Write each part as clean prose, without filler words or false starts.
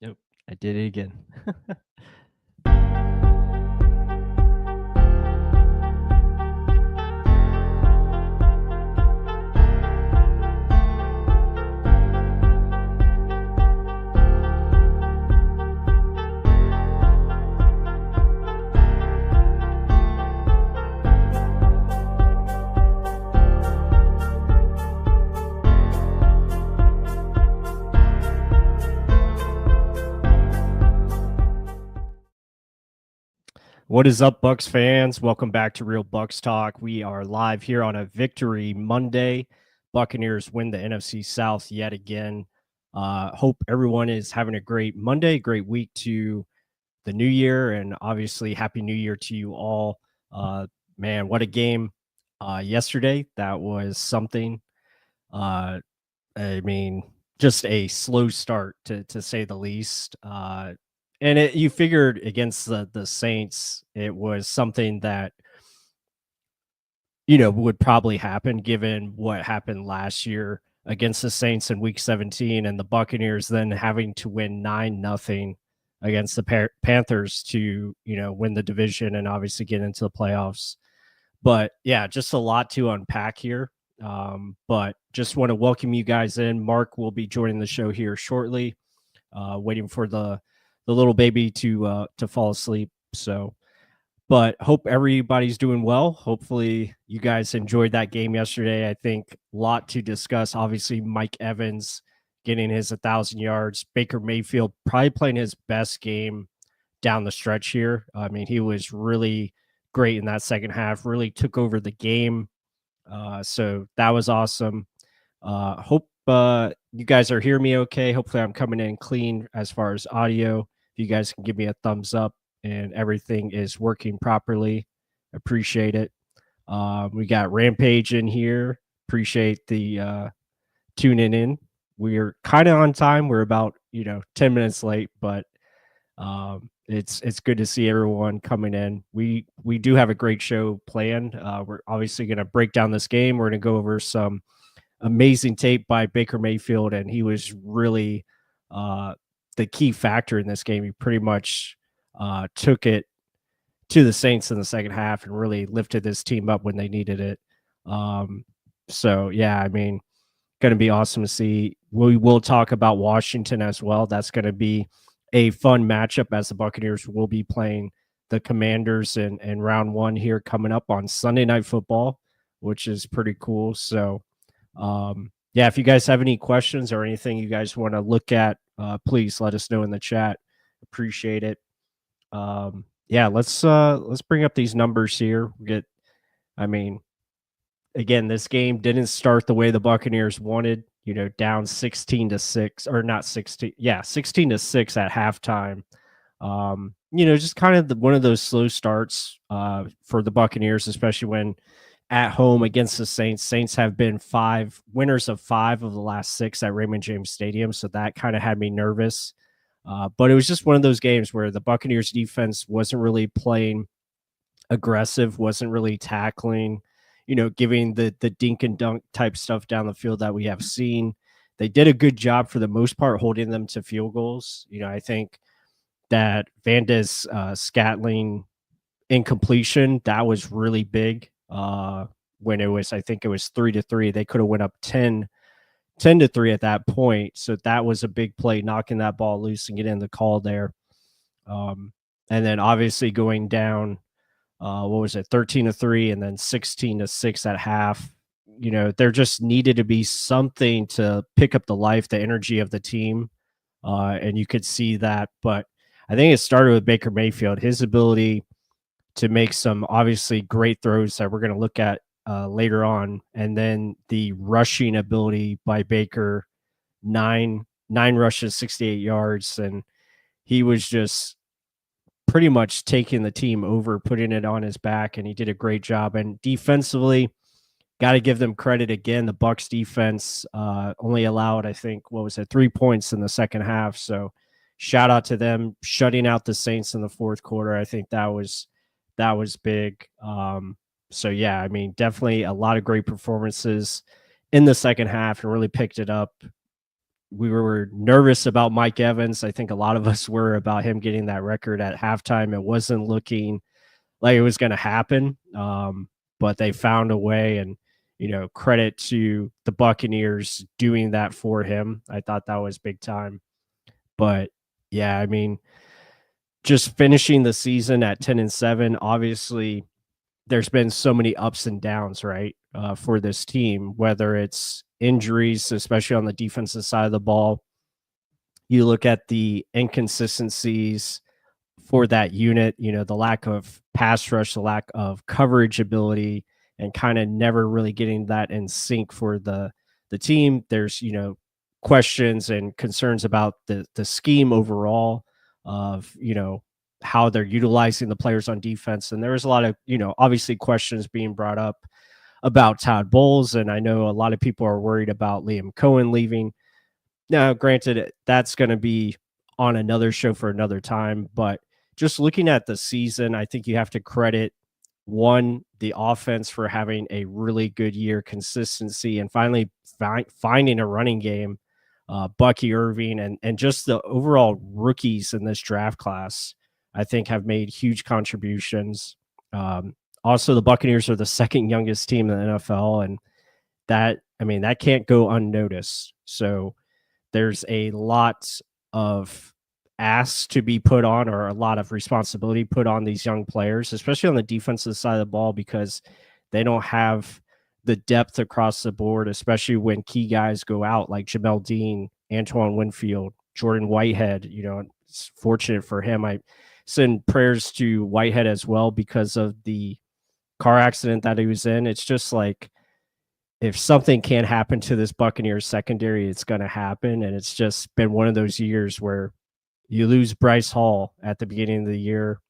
Nope, I did it again. What is up, Bucs fans? Welcome back to Real Bucs Talk. We are live here on a victory Monday. Buccaneers win the NFC South yet again. Hope everyone is having a great Monday, great week to the new year, and obviously Happy New Year to you all. Man, what a game yesterday. That was something. Uh, I mean, just a slow start to say the least. And you figured against the Saints, it was something that would probably happen given what happened last year against the Saints in Week 17, and the Buccaneers then having to win 9-0 against the Panthers to win the division and obviously get into the playoffs. But yeah, just a lot to unpack here. But just want to welcome you guys in. Mark will be joining the show here shortly, waiting for the little baby to fall asleep. So, but hope everybody's doing well. Hopefully you guys enjoyed that game yesterday. I think a lot to discuss. Obviously, Mike Evans getting his 1,000 yards. Baker Mayfield probably playing his best game down the stretch here. I mean, he was really great in that second half, really took over the game. So that was awesome. Hope you guys are hearing me okay. Hopefully I'm coming in clean as far as audio. If you guys can give me a thumbs up and everything is working properly, appreciate it. We got Rampage in here. Appreciate the tuning in. We're kind of on time. We're about 10 minutes late, but it's good to see everyone coming in. We do have a great show planned. We're obviously going to break down this game. We're going to go over some amazing tape by Baker Mayfield, and he was really the key factor in this game. He pretty much took it to the Saints in the second half and really lifted this team up when they needed it. So yeah, I mean, going to be awesome to see. We will talk about Washington as well. That's going to be a fun matchup as the Buccaneers will be playing the Commanders in round one here coming up on Sunday Night Football, which is pretty cool. So yeah, if you guys have any questions or anything you guys want to look at, please let us know in the chat. Appreciate it. Yeah, let's bring up these numbers here. I mean, again, this game didn't start the way the Buccaneers wanted, down 16-6, or not 16. Yeah, 16-6 at halftime. Just kind of one of those slow starts for the Buccaneers, especially when at home against the Saints. Saints have been winners of 5 of the last 6 at Raymond James Stadium. So that kind of had me nervous. But it was just one of those games where the Buccaneers defense wasn't really playing aggressive, wasn't really tackling, giving the dink and dunk type stuff down the field that we have seen. They did a good job for the most part holding them to field goals. I think that Vandes Scatling incompletion, that was really big. When I think it was 3-3, they could have went up 10-3 at that point. So that was a big play, knocking that ball loose and getting the call there. And then obviously going down, 13-3 and then 16-6 at half. There just needed to be something to pick up the energy of the team. And you could see that, but I think it started with Baker Mayfield, his ability to make some obviously great throws that we're going to look at later on. And then the rushing ability by Baker, nine rushes, 68 yards. And he was just pretty much taking the team over, putting it on his back, and he did a great job. And defensively, got to give them credit again. The Bucs defense only allowed, I think, 3 points in the second half. So shout out to them shutting out the Saints in the fourth quarter. I think that was big. So yeah, I mean, definitely a lot of great performances in the second half and really picked it up we were nervous about Mike Evans. I think a lot of us were about him getting that record at halftime. It wasn't looking like it was going to happen, but they found a way. And credit to the Buccaneers doing that for him. I thought that was big time. But yeah, I mean, just finishing the season at 10-7, obviously there's been so many ups and downs, right? For this team, whether it's injuries, especially on the defensive side of the ball. You look at the inconsistencies for that unit, the lack of pass rush, the lack of coverage ability, and kind of never really getting that in sync for the team. There's, questions and concerns about the scheme overall of, how they're utilizing the players on defense. And there was a lot of, obviously questions being brought up about Todd Bowles. And I know a lot of people are worried about Liam Cohen leaving. Now, granted, that's going to be on another show for another time, but just looking at the season, I think you have to credit one, the offense for having a really good year, consistency, and finally finding a running game. Bucky Irving and just the overall rookies in this draft class, I think, have made huge contributions. Also, the Buccaneers are the second youngest team in the NFL, and that can't go unnoticed. So there's a lot of asks to be put on, or a lot of responsibility put on these young players, especially on the defensive side of the ball, because they don't have the depth across the board, especially when key guys go out like Jamel Dean, Antoine Winfield, Jordan Whitehead. It's fortunate for him. I send prayers to Whitehead as well because of the car accident that he was in. It's just like, if something can't happen to this Buccaneers secondary, it's going to happen. And it's just been one of those years where you lose Bryce Hall at the beginning of the year,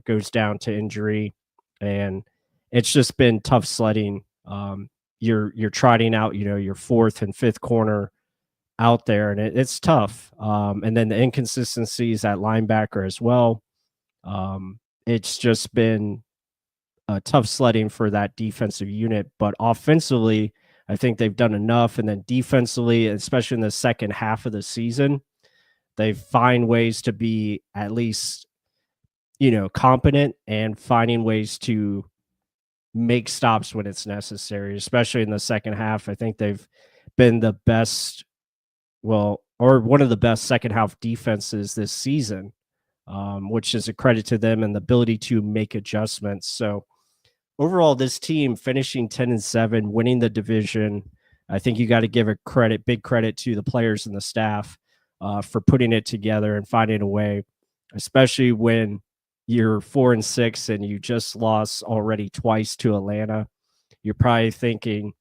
goes down to injury, and it's just been tough sledding. You're trotting out, your fourth and fifth corner out there, and it's tough. And then the inconsistencies at linebacker as well. It's just been tough sledding for that defensive unit, but offensively, I think they've done enough. And then defensively, especially in the second half of the season, they find ways to be at least, competent and finding ways to make stops when it's necessary, especially in the second half. I think they've been the best, or one of the best second half defenses this season, which is a credit to them and the ability to make adjustments. So overall, this team finishing 10-7, winning the division, I think you got to give big credit to the players and the staff for putting it together and finding a way, especially when you're 4-6 and you just lost already twice to Atlanta. You're probably thinking,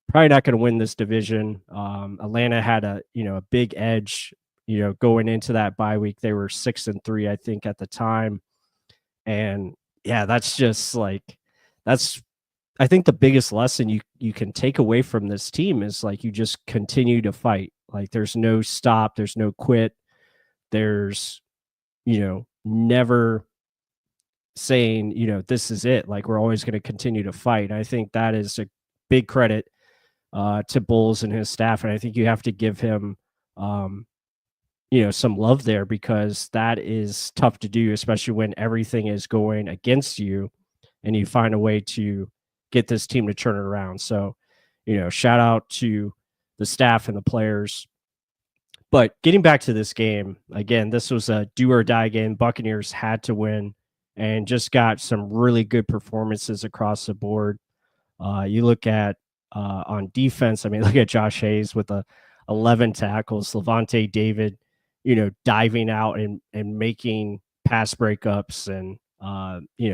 probably not going to win this division. Atlanta had a big edge, going into that bye week. They were 6-3, I think, at the time. And yeah, that's just I think the biggest lesson you can take away from this team is you just continue to fight. There's no stop, there's no quit. There's, never saying, this is it. We're always going to continue to fight. I think that is a big credit to Bowles and his staff. And I think you have to give him, some love there, because that is tough to do, especially when everything is going against you and you find a way to get this team to turn it around. So, shout out to the staff and the players. But getting back to this game, again, this was a do or die game. Buccaneers had to win and just got some really good performances across the board. You look at on defense, look at Josh Hayes with 11 tackles, Levante David, diving out and making pass breakups, and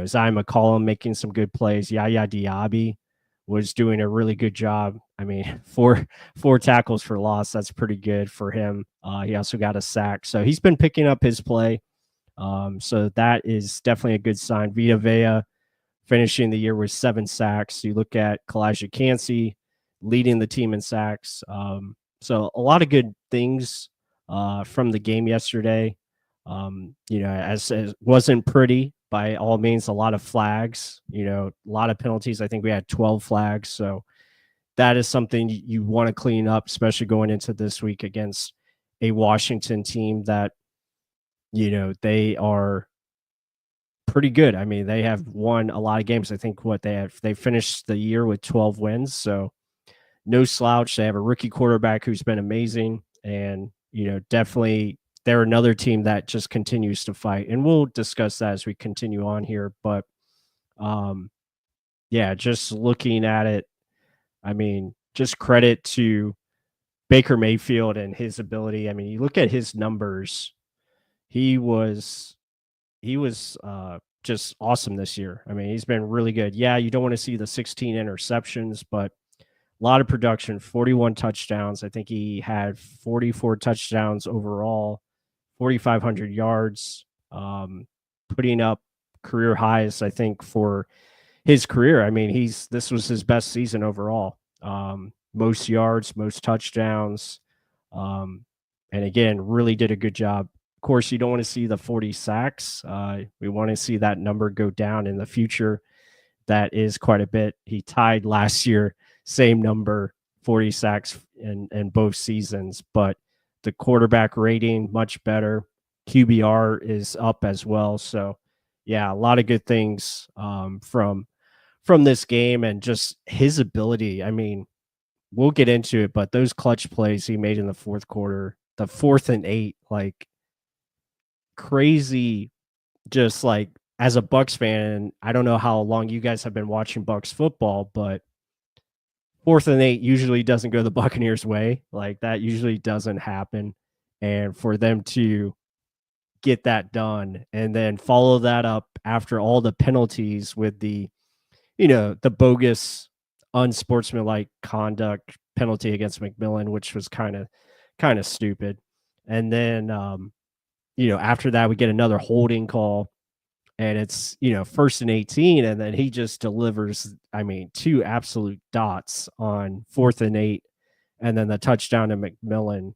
Zion McCollum making some good plays. Yaya Diaby was doing a really good job. Four tackles for loss. That's pretty good for him. He also got a sack. So he's been picking up his play. So that is definitely a good sign. Vita Vea finishing the year with 7 sacks. You look at Kalijah Cansey leading the team in sacks. So a lot of good things from the game yesterday. As wasn't pretty by all means, a lot of flags, a lot of penalties. I think we had 12 flags. So that is something you want to clean up, especially going into this week against a Washington team that, they are pretty good. I mean, they have won a lot of games. I think they finished the year with 12 wins. So no slouch. They have a rookie quarterback who's been amazing. And, definitely they're another team that just continues to fight. And we'll discuss that as we continue on here. But um, yeah, just looking at it, I mean, just credit to Baker Mayfield and his ability. I mean, you look at his numbers, he was just awesome this year. I mean, he's been really good. Yeah, you don't want to see the 16 interceptions, but a lot of production, 41 touchdowns. I think he had 44 touchdowns overall, 4,500 yards, putting up career highs, I think, for his career. I mean, this was his best season overall. Most yards, most touchdowns. And again, really did a good job. Of course, you don't want to see the 40 sacks. We want to see that number go down in the future. That is quite a bit. He tied last year, same number, 40 sacks in both seasons, but the quarterback rating much better. QBR is up as well. So yeah, a lot of good things from this game, and just his ability. I mean, we'll get into it, but those clutch plays he made in the fourth quarter, the 4th and 8, like crazy. Just like, as a Bucs fan, I don't know how long you guys have been watching Bucs football, but 4th and 8 usually doesn't go the Buccaneers' way. Like, that usually doesn't happen. And for them to get that done and then follow that up after all the penalties with the bogus unsportsmanlike conduct penalty against McMillan, which was kind of stupid. And then after that we get another holding call, and it's 1st and 18, and then he just delivers, I mean, 2 absolute dots on 4th and 8, and then the touchdown to McMillan,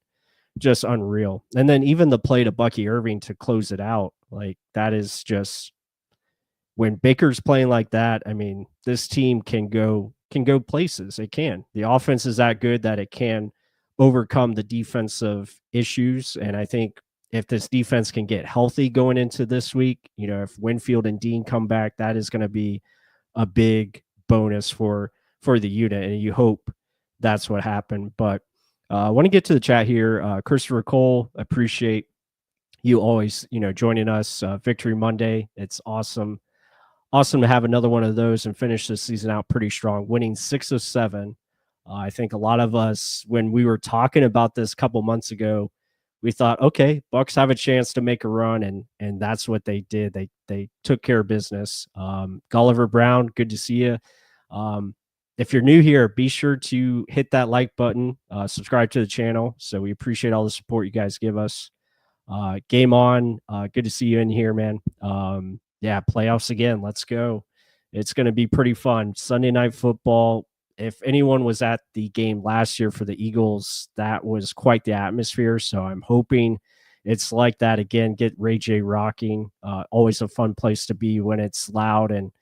just unreal. And then even the play to Bucky Irving to close it out, like, that is just, when Baker's playing like that, I mean, this team can go places. It can. The offense is that good that it can overcome the defensive issues. And I think if this defense can get healthy going into this week, if Winfield and Dean come back, that is going to be a big bonus for the unit. And you hope that's what happened. But I want to get to the chat here. Christopher Cole, appreciate you always, joining us. Victory Monday. It's awesome to have another one of those and finish this season out pretty strong, winning 6 of 7. I think a lot of us, when we were talking about this a couple months ago, we thought, okay, Bucs have a chance to make a run, and that's what they did. They took care of business. Gulliver Brown, good to see you. If you're new here, be sure to hit that like button, subscribe to the channel. So we appreciate all the support you guys give us. Game on, good to see you in here, man. Yeah, playoffs again. Let's go. It's going to be pretty fun. Sunday Night Football. If anyone was at the game last year for the Eagles, that was quite the atmosphere. So I'm hoping it's like that again. Get Ray J rocking. Always a fun place to be when it's loud. And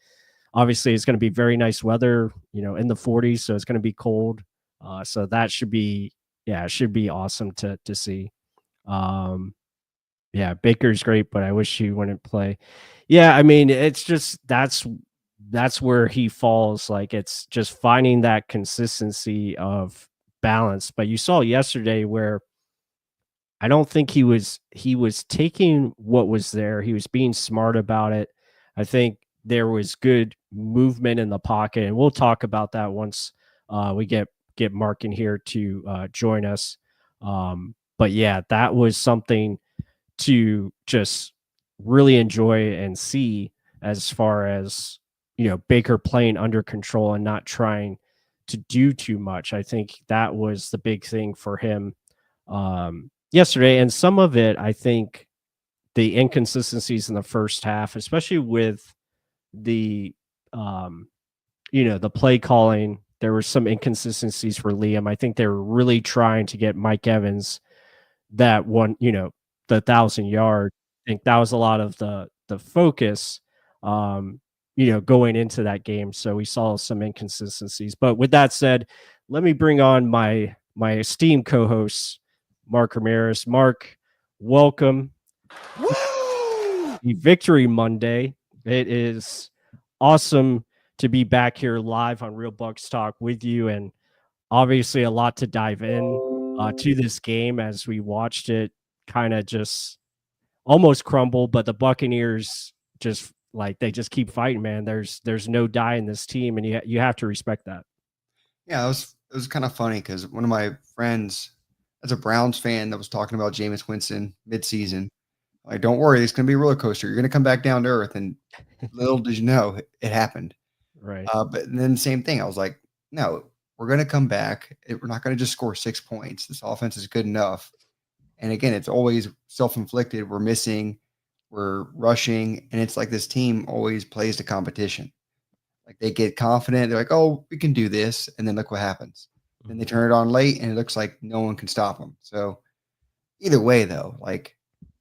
obviously it's going to be very nice weather, in the 40s. So it's going to be cold. So that should be, it should be awesome to see. Yeah, Baker's great, but I wish he wouldn't play. Yeah, I mean, it's just that's where he falls. Like, it's just finding that consistency of balance. But you saw yesterday where I don't think he was taking what was there. He was being smart about it. I think there was good movement in the pocket, and we'll talk about that once we get Mark in here to join us. But yeah, that was something to just really enjoy and see, as far as Baker playing under control and not trying to do too much. I think that was the big thing for him yesterday. And some of it, I think, the inconsistencies in the first half, especially with the the play calling, there were some inconsistencies for Liam. I think they were really trying to get Mike Evans that one, the 1,000 yard. I think that was a lot of the focus. going into that game. So we saw some inconsistencies. But with that said, let me bring on my esteemed co-host, Mark Ramirez. Mark, welcome. Woo! The Victory Monday. It is awesome to be back here live on Real Bucs Talk with you, and obviously a lot to dive in to this game as we watched it kind of just almost crumble, but the Buccaneers just they just keep fighting, man. There's no die in this team, and you have to respect that. Yeah, it was kind of funny because one of my friends, as a Browns fan, that was talking about Jameis Winston midseason. Like, don't worry, it's going to be a roller coaster. You're going to come back down to earth, and little did you know, it happened. Right. But then same thing. I was like, no, we're going to come back. We're not going to just score 6 points. This offense is good enough. And again, it's always self-inflicted. We're missing, we're rushing, and it's like this team always plays to competition. Like they get confident, they're like, "Oh, we can do this," and then look what happens. Then they turn it on late, and it looks like no one can stop them. So either way, though, like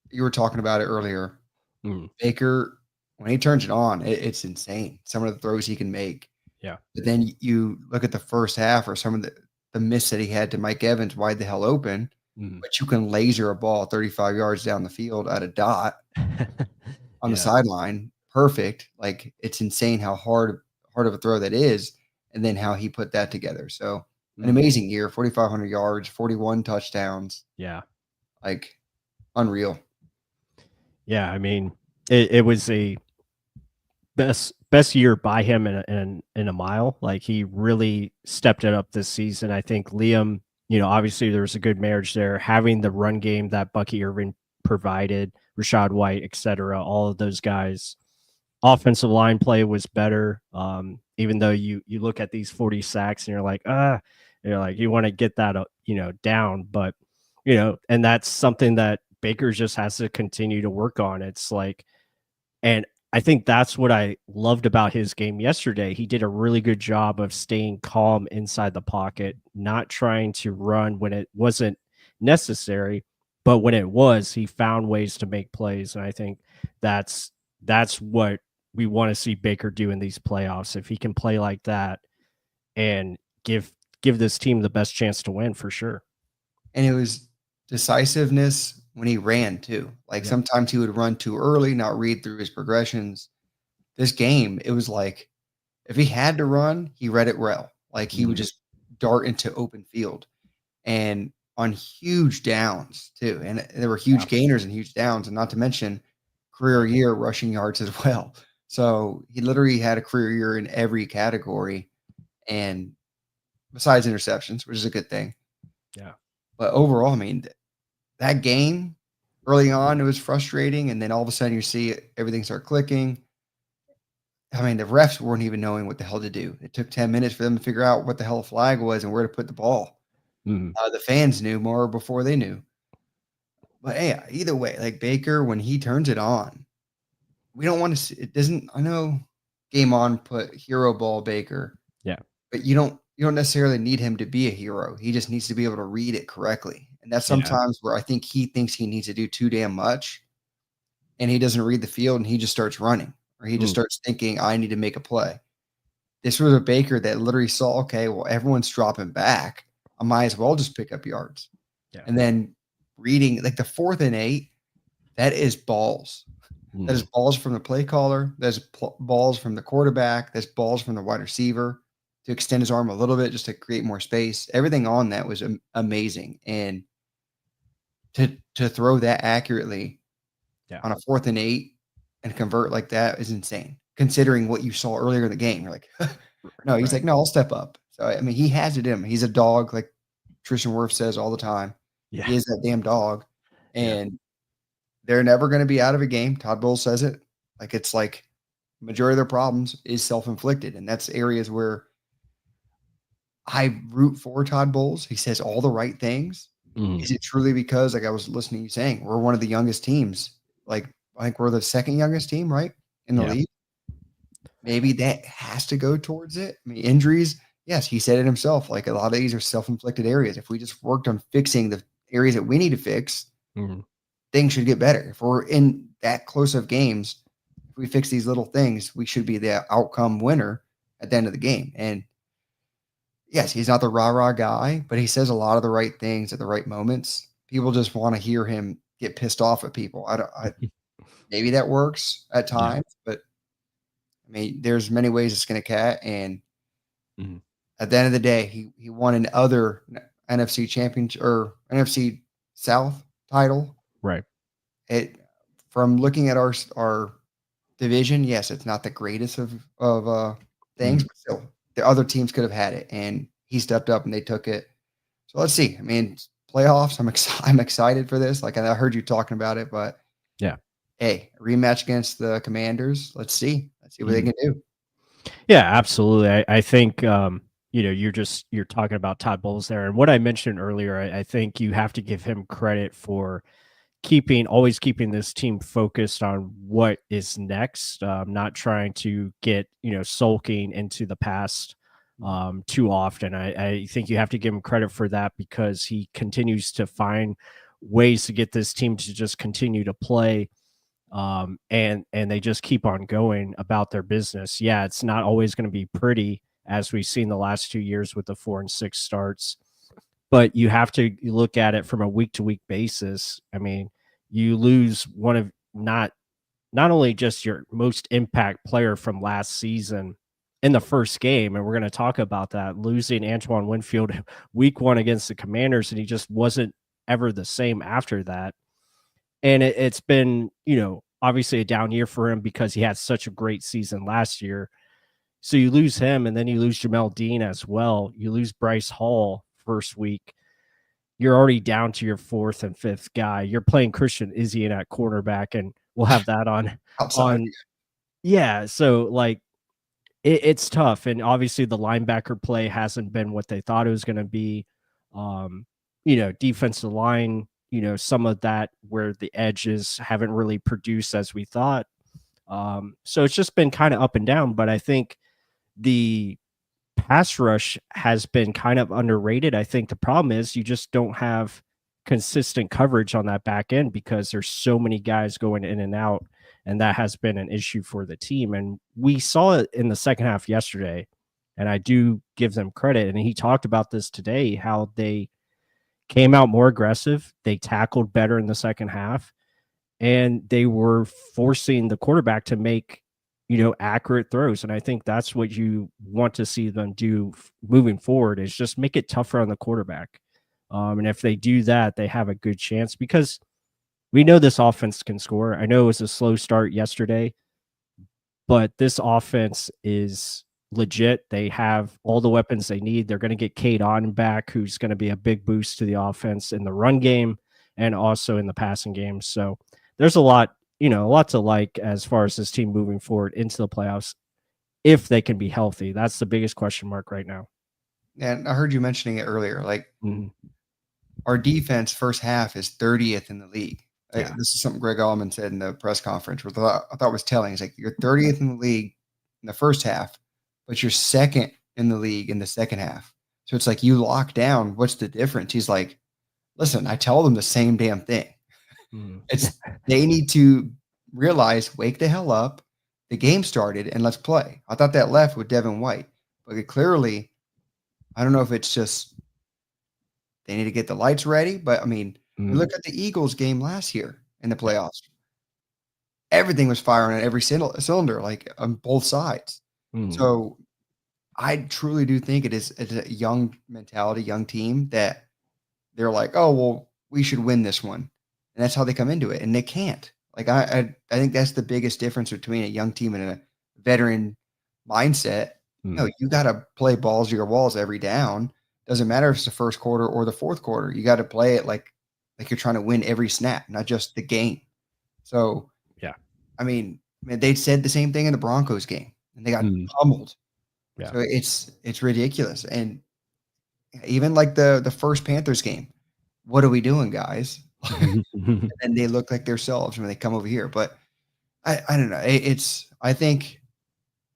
you were talking about it earlier, Mm. Baker, when he turns it on, it's insane. Some of the throws he can make. Yeah. But then you look at the first half or some of the miss that he had to Mike Evans wide the hell open, Mm. but you can laser a ball 35 yards down the field at a dot on the Yeah. sideline. Perfect. Like it's insane how hard of a throw that is, and then how he put that together. So an Mm. amazing year, 4,500 yards, 41 touchdowns. Yeah. Like unreal. Yeah. I mean, it was a best year by him in a mile. Like he really stepped it up this season. I think Liam, obviously there was a good marriage there. Having the run game that Bucky Irving provided, Rashad White, etc., all of those guys. Offensive line play was better. Even though you look at these 40 sacks and you're like, you want to get that down, but and that's something that Baker just has to continue to work on. It's like, and I think that's what I loved about his game yesterday. He did a really good job of staying calm inside the pocket, not trying to run when it wasn't necessary, but when it was, he found ways to make plays. And I think that's what we want to see Baker do in these playoffs. If he can play like that and give this team the best chance to win, for sure. And it was decisiveness when he ran too. Like Yep. sometimes he would run too early, not read through his progressions. This game, it was like if he had to run, he read it well. Like he would just dart into open field and on huge downs too. And there were huge gainers and huge downs, and not to mention career year rushing yards as well. So he literally had a career year in every category, and besides interceptions, which is a good thing. Yeah. But overall, I mean, that game early on, it was frustrating. And then all of a sudden you see everything start clicking. I mean, the refs weren't even knowing what the hell to do. It took 10 minutes for them to figure out what the hell a flag was and where to put the ball. The fans knew more before they knew. But hey, either way, like Baker, when he turns it on, we don't want to see it. Doesn't, I know Game On put hero ball Baker. Yeah. But you don't necessarily need him to be a hero. He just needs to be able to read it correctly. And that's sometimes where I think he thinks he needs to do too damn much, and he doesn't read the field and he just starts running, or he just starts thinking, I need to make a play. This was a Baker that literally saw, okay, well, everyone's dropping back. I might as well just pick up yards. Yeah. And then reading like the 4th and 8, that is balls. That is balls from the play caller. That's balls from the quarterback. That's balls from the wide receiver to extend his arm a little bit just to create more space. Everything on that was amazing. And to throw that accurately on a 4th and 8 and convert like that is insane, considering what you saw earlier in the game. You're like, no, he's like, no, I'll step up. So, I mean, he has it in him. He's a dog, like Tristan Wirth says all the time. Yeah. He is that damn dog. And they're never going to be out of a game. Todd Bowles says it. Like, it's like majority of their problems is self-inflicted. And that's areas where I root for Todd Bowles. He says all the right things. Is it truly because, like I was listening to you saying, we're one of the youngest teams? Like, I think we're the second youngest team, right, in the league. Maybe that has to go towards it. I mean, injuries, yes, he said it himself. Like, a lot of these are self-inflicted areas. If we just worked on fixing the areas that we need to fix, things should get better. If we're in that close of games, if if we fix these little things, we should be the outcome winner at the end of the game. And yes, he's not the rah-rah guy, but he says a lot of the right things at the right moments. People just want to hear him get pissed off at people. Maybe that works at Yeah. times, but I mean, there's many ways to skin a cat. And Mhm. at the end of the day, he won an other NFC championship or NFC South title. Right. It from looking at our division, yes, it's not the greatest of things, Mhm. but still, the other teams could have had it, and he stepped up and they took it. So let's see. I mean, playoffs. I'm excited for this. Like I heard you talking about it, but Yeah. hey, rematch against the Commanders. Let's see. Let's see what they Mhm. can do. Yeah, absolutely. I think you're talking about Todd Bowles there, and what I mentioned earlier. I think you have to give him credit for always keeping this team focused on what is next, not trying to get sulking into the past too often. I think you have to give him credit for that because he continues to find ways to get this team to just continue to play, and they just keep on going about their business. Yeah, it's not always going to be pretty, as we've seen the last 2 years with the 4-6 starts, but you have to look at it from a week to week basis. I mean, you lose one of not only just your most impact player from last season in the first game, and we're going to talk about that, losing Antoine Winfield week 1 against the Commanders, and he just wasn't ever the same after that. And it's been, obviously a down year for him because he had such a great season last year. So you lose him, and then you lose Jamel Dean as well. You lose Bryce Hall first week. You're already down to your 4th and 5th guy. You're playing Christian Izzy at quarterback, and we'll have that Outside, on. Yeah. So like it's tough. And obviously the linebacker play hasn't been what they thought it was going to be. Um, defensive line, some of that where the edges haven't really produced as we thought. So it's just been kind of up and down. But I think the pass rush has been kind of underrated. I think the problem is you just don't have consistent coverage on that back end because there's so many guys going in and out, and that has been an issue for the team. And we saw it in the second half yesterday, and I do give them credit. And he talked about this today, how they came out more aggressive, they tackled better in the second half, and they were forcing the quarterback to make accurate throws. And I think that's what you want to see them do moving forward, is just make it tougher on the quarterback. And if they do that, they have a good chance because we know this offense can score. I know it was a slow start yesterday, but this offense is legit. They have all the weapons they need. They're going to get Cade On back, who's going to be a big boost to the offense in the run game and also in the passing game. So there's a lot to like as far as this team moving forward into the playoffs if they can be healthy. That's the biggest question mark right now. and I heard you mentioning it earlier. Like Mhm. our defense first half is 30th in the league. Yeah. This is something Greg Allman said in the press conference, which I thought was telling. He's like, you're 30th in the league in the first half, but you're second in the league in the second half. So it's like you lock down. What's the difference? He's like, listen, I tell them the same damn thing. Mhm. It's they need to realize, wake the hell up. The game started and let's play. I thought that left with Devin White, but clearly, I don't know if it's just they need to get the lights ready. But I mean, we Mhm. look at the Eagles game last year in the playoffs. Everything was firing on every cylinder, like on both sides. Mhm. So I truly do think it's a young mentality, young team that they're like, oh well, we should win this one, and that's how they come into it, and they can't. Like I think that's the biggest difference between a young team and a veteran mindset. No, Mhm. you got to play balls to your walls every down. Doesn't matter if it's the first quarter or the fourth quarter. You got to play it like you're trying to win every snap, not just the game. So Yeah. I mean, man, they said the same thing in the Broncos game, and they got Mhm. pummeled. Yeah. So it's ridiculous. And even like the first Panthers game, what are we doing, guys? And they look like themselves when they come over here. But I don't know. I think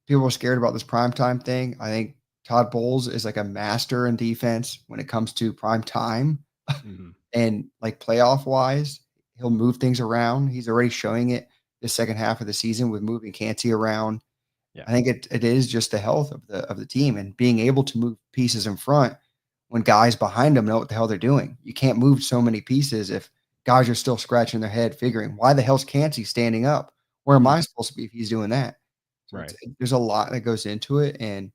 people are scared about this primetime thing. I think Todd Bowles is like a master in defense when it comes to prime time Mhm. and like playoff wise. He'll move things around. He's already showing it the second half of the season with moving Canty around. Yeah. I think it is just the health of the team and being able to move pieces in front when guys behind them know what the hell they're doing. You can't move so many pieces if guys are still scratching their head, figuring why the hell's Canty standing up? Where am I supposed to be if he's doing that? So Right. there's a lot that goes into it, and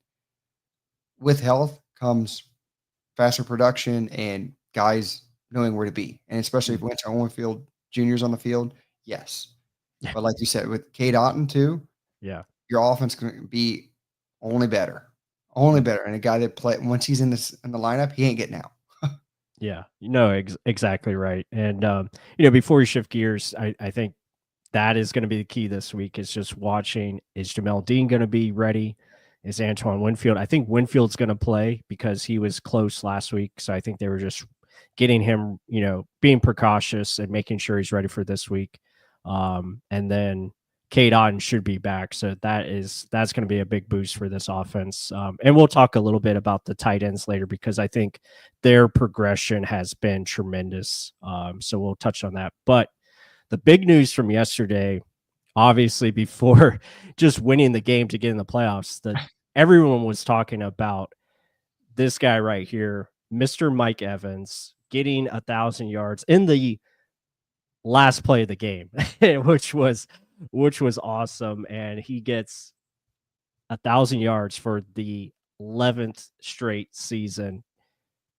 with health comes faster production and guys knowing where to be, and especially if Winter Owenfield Jr.'s on the field, yes. Yeah. But like you said, with Cade Otton too, Yeah. your offense can be only better, only better. And a guy that play once he's in the lineup, he ain't getting out. Yeah. Exactly right. And before we shift gears, I think that is going to be the key this week is just watching, is Jamel Dean going to be ready? Is Antoine Winfield? I think Winfield's going to play because he was close last week. So I think they were just getting him, being precautious and making sure he's ready for this week. And then Cade Otton should be back. So that's going to be a big boost for this offense. And we'll talk a little bit about the tight ends later because I think their progression has been tremendous. So we'll touch on that. But the big news from yesterday, obviously before just winning the game to get in the playoffs, that everyone was talking about this guy right here, Mr. Mike Evans, getting 1,000 yards in the last play of the game, which was awesome. And he gets 1,000 yards for the 11th straight season,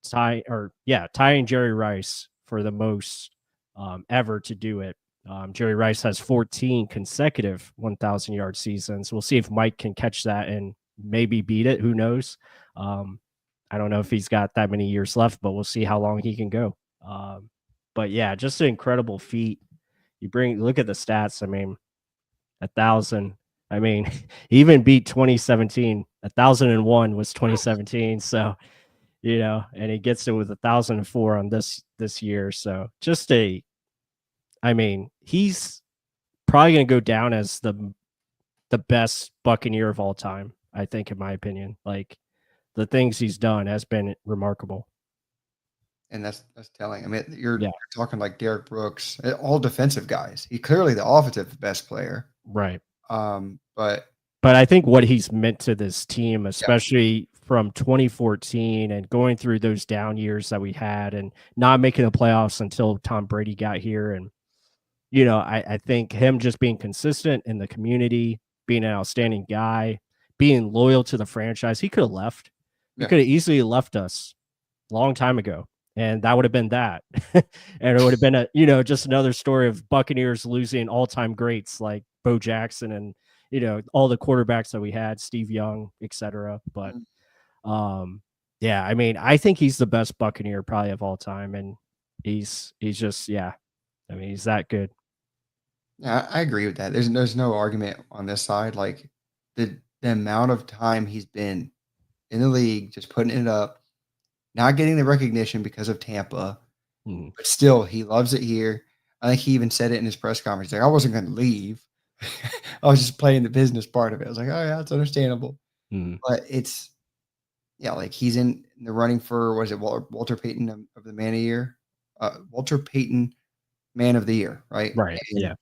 tying Jerry Rice for the most ever to do it. Jerry Rice has 14 consecutive 1,000-yard seasons. We'll see if Mike can catch that and maybe beat it. Who knows? I don't know if he's got that many years left, but we'll see how long he can go. But yeah, just an incredible feat. Look at the stats. I mean, 1,000. I mean, he even beat 2017. 1,001 was 2017. So, and he gets it with 1,004 on this year. So just he's probably going to go down as the best Buccaneer of all time, I think, in my opinion. Like, the things he's done has been remarkable. And that's telling. I mean, you're talking like Derek Brooks, all defensive guys. He clearly the offensive best player. Right. But I think what he's meant to this team, especially from 2014 and going through those down years that we had and not making the playoffs until Tom Brady got here. And, I think him just being consistent in the community, being an outstanding guy, being loyal to the franchise. He could have left. He could have easily left us a long time ago. And that would have been that. And it would have been just another story of Buccaneers losing all-time greats like Bo Jackson and, all the quarterbacks that we had, Steve Young, etc. But I mean, I think he's the best Buccaneer probably of all time. And he's just, I mean, he's that good. Yeah, I agree with that. There's no argument on this side. Like the amount of time he's been in the league, just putting it up, not getting the recognition because of Tampa, but still he loves it here. I think he even said it in his press conference. Like, I wasn't going to leave. I was just playing the business part of it. I was like, oh yeah, it's understandable. But it's like he's in the running for, was it Walter Payton of the Man of the Year? Walter Payton Man of the Year, right? Right. And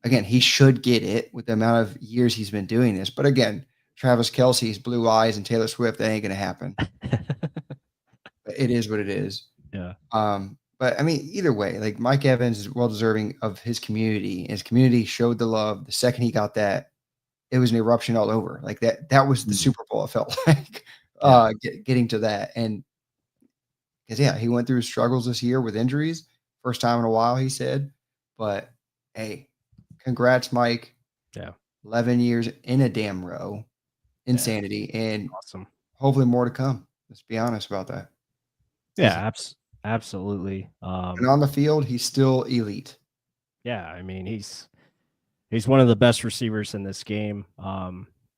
again, he should get it with the amount of years he's been doing this. But again, Travis Kelce's blue eyes and Taylor Swift, that ain't going to happen. It is what it is. Yeah. But I mean, either way, like Mike Evans is well deserving of his community. His community showed the love. The second he got that, it was an eruption all over. Like that was the Super Bowl. It felt like getting to that. And because he went through struggles this year with injuries, first time in a while, he said. But hey, congrats, Mike. Yeah. 11 years in a damn row. Insanity. And awesome. Hopefully more to come. Let's be honest about that. Yeah, absolutely. And on the field, he's still elite. Yeah, I mean, he's one of the best receivers in this game.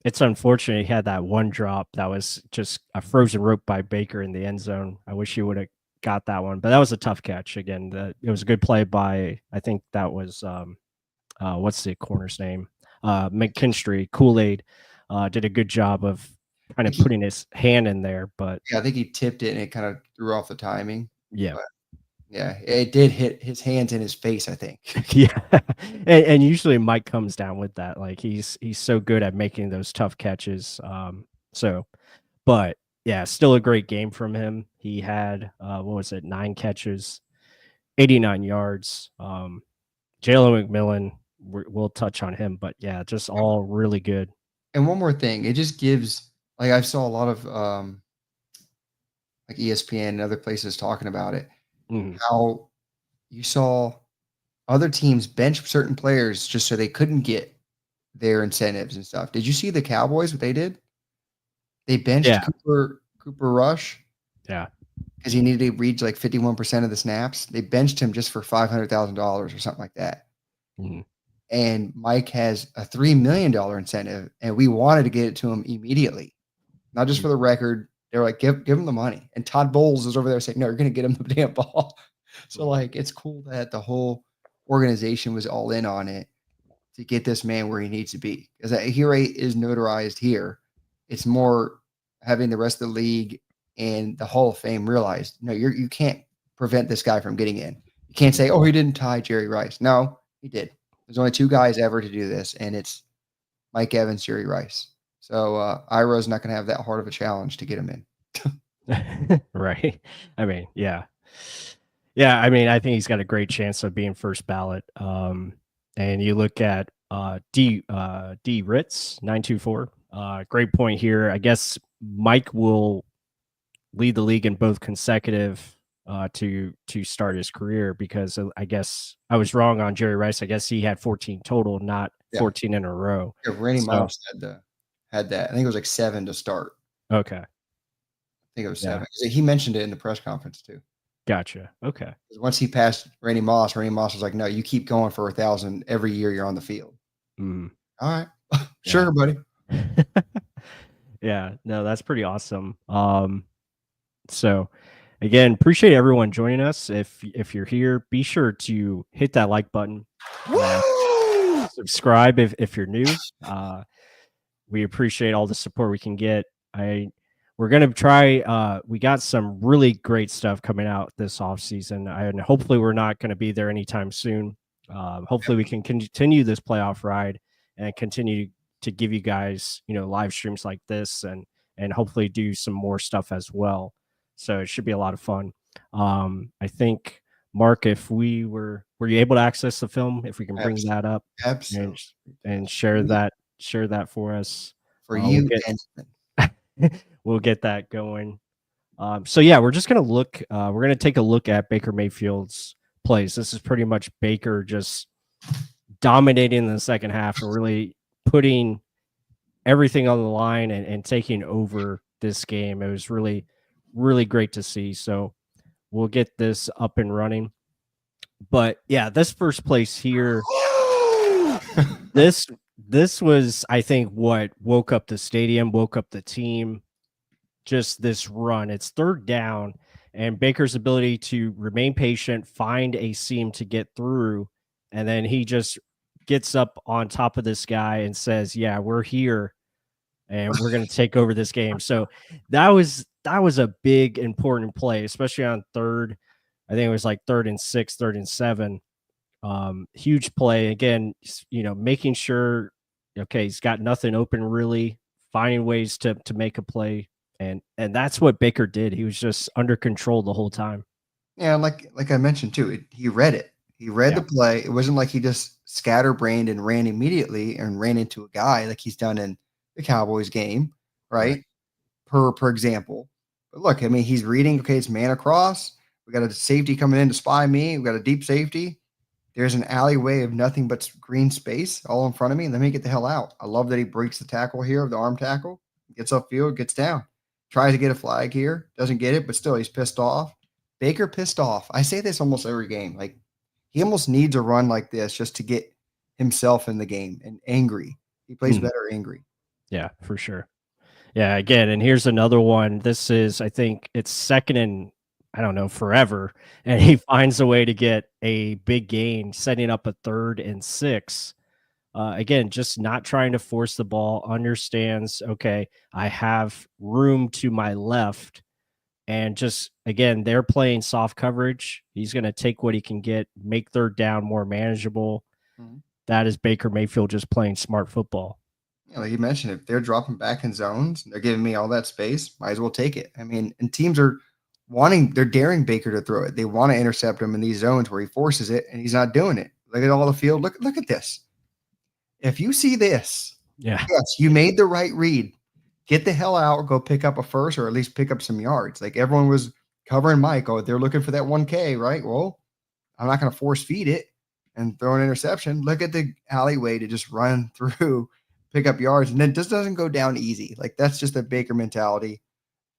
It's unfortunate he had that one drop that was just a frozen rope by Baker in the end zone. I wish he would have got that one, but that was a tough catch. Again, it was a good play by, I think that was what's the corner's name? McKinstry, Kool-Aid, did a good job of kind of putting his hand in there, but I think he tipped it and it kind of threw off the timing. Yeah. But Yeah, it did hit his hands in his face, I think. Yeah, and usually Mike comes down with that. Like he's so good at making those tough catches. So, but yeah, still a great game from him. He had what was it, 9 catches, 89 yards. Jalen McMillan, we'll touch on him, but yeah, just all really good. And one more thing, it just gives like I saw a lot of like ESPN and other places talking about it, Mhm. how you saw other teams bench certain players just so they couldn't get their incentives and stuff. Did you see the Cowboys, what they did? They benched Yeah, Cooper Rush yeah. because he needed to reach like 51% of the snaps. They benched him just for $500,000 or something like that. Mhm. And Mike has a $3 million incentive, and we wanted to get it to him immediately. Not just Mhm. for the record. They're like, give him the money. And Todd Bowles is over there saying, no, you're gonna get him the damn ball. So Mhm. like it's cool that the whole organization was all in on it to get this man where he needs to be. Because Here is notarized here. It's more having the rest of the league and the Hall of Fame realize, no, you can't prevent this guy from getting in. You can't Mhm. say, oh, he didn't tie Jerry Rice. No, he did. There's only two guys ever to do this, and it's Mike Evans, Jerry Rice. So Ira's not going to have that hard of a challenge to get him in. Right. I mean, yeah. Yeah, I mean, I think he's got a great chance of being first ballot. And you look at D Ritz 924. Great point here. I guess Mike will lead the league in both consecutive to start his career because I guess I was wrong on Jerry Rice. I guess he had 14 total, not Yeah. 14 in a row. Yeah, Randy So Moss had that. I think it was like 7 to start. okay. I think it was Yeah. 7. He mentioned it in the press conference too. Gotcha. Okay. 'Cause once he passed Randy Moss was like, "No, you keep going for 1,000 every year you're on the field." Mm, All right. yeah. Sure, buddy. Yeah, no, that's pretty awesome. So again, appreciate everyone joining us. If you're here, be sure to hit that like button. Uh, Woo! Subscribe if you're new. We appreciate all the support we can get. I We're gonna try. We got some really great stuff coming out this off season, and hopefully we're not going to be there anytime soon. Hopefully we can continue this playoff ride and continue to give you guys, live streams like this, and hopefully do some more stuff as well. So it should be a lot of fun. I think Mark, if were you able to access the film, if we can bring Abs that up and absolutely. and Yes. For you share that for us. for We'll you get and we'll get that going. So yeah, we're just gonna look. We're gonna take a look at Baker Mayfield's plays. This is pretty much Baker just dominating in the second half and really putting everything on the line and taking over this game. It was really, really great to see. So we'll get this up and running. But yeah, this first place here, this this was, I think, what woke up the stadium, woke up the team. Just this run. It's third down, and Baker's ability to remain patient, find a seam to get through, and then he just gets up on top of this guy and says, "Yeah, we're here, and we're going to take over this game." So that was a big important play, especially on third. I think it was like 3rd and 6, 3rd and 7. Huge play again. Making sure, okay, he's got nothing open really, finding ways to make a play, and that's what Baker did. He was just under control the whole time. Yeah, like I mentioned too, he read it. He read Yeah, the play. It wasn't like he just scatterbrained and ran immediately and ran into a guy like he's done in the Cowboys game, right. right? Per example. But look, I mean, he's reading, okay, it's man across. We got a safety coming in to spy me. We got a deep safety. There's an alleyway of nothing but green space all in front of me. Let me get the hell out. I love that he breaks the tackle here, the arm tackle, gets upfield, gets down, tries to get a flag here, doesn't get it, but still he's pissed off. Baker pissed off. I say this almost every game. Like he almost needs a run like this just to get himself in the game and angry. He plays Mhm. better angry. Yeah, for sure. Yeah, again, and here's another one. This is, I think, it's second and I don't know forever, and he finds a way to get a big gain, setting up a 3rd and 6. Again, just not trying to force the ball. Understands, okay, I have room to my left, And just again, they're playing soft coverage. He's going to take what he can get, make third down more manageable. That is Baker Mayfield just playing smart football. Yeah, like you mentioned, if they're dropping back in zones, they're giving me all that space, might as well take it. I mean, and teams are they're daring Baker to throw it. They want to intercept him in these zones where he forces it and he's not doing it. Look at all the field. Look at this. If you see this, Yeah. yes, you made the right read. Get the hell out, go pick up a first or at least pick up some yards. Like everyone was covering Mike. Oh, they're looking for that 1K, right? Well, I'm not going to force feed it and throw an interception. Look at the alleyway to just run through, pick up yards, and then just doesn't go down easy. Like that's just a Baker mentality.